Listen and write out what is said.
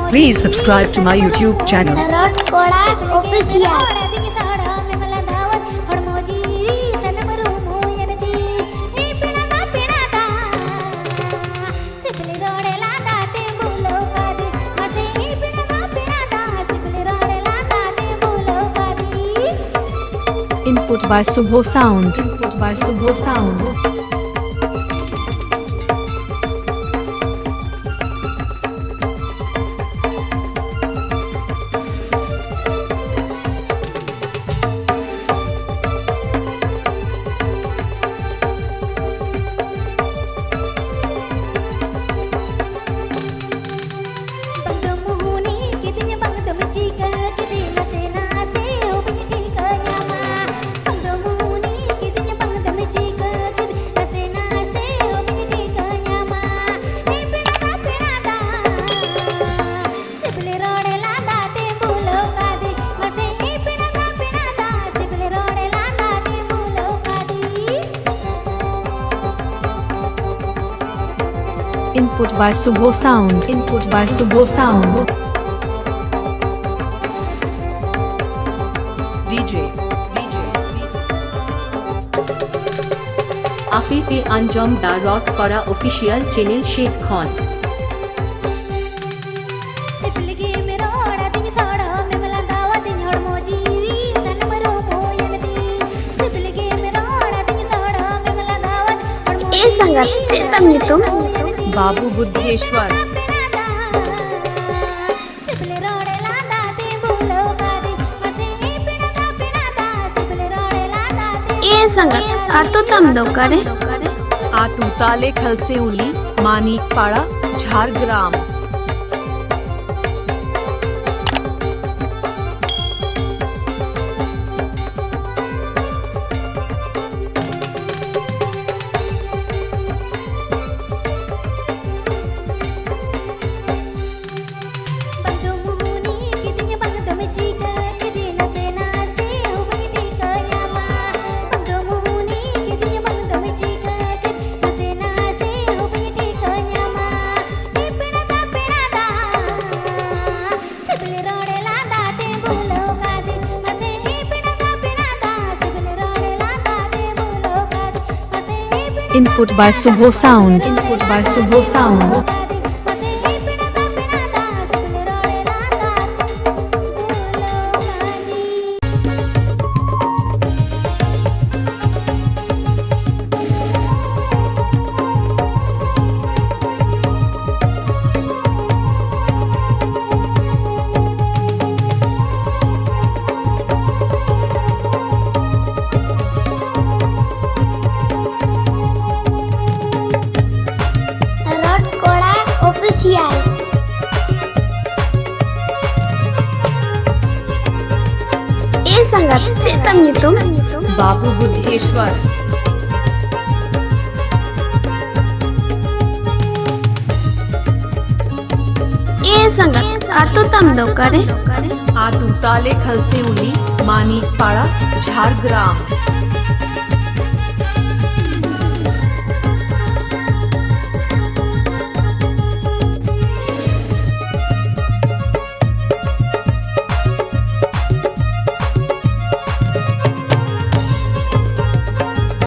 Please subscribe to my YouTube channel. Input by Subho Sound. Input by Subho Sound. Input by Subho Sound. Input by Subho Sound. DJ. Afife Anjum the rock করা official channel Sheikh Khan. Babu Budheshwar. आतो तम दो करे आटू ताले खलसे उली मानिक पाड़ा Jhargram. Input by Subho Sound. Input by Subho Sound. बाबू बुद्धेश्वर। आतो तम दो करे आटू ताले खलसे उली मानिक पाड़ा झारग्राम।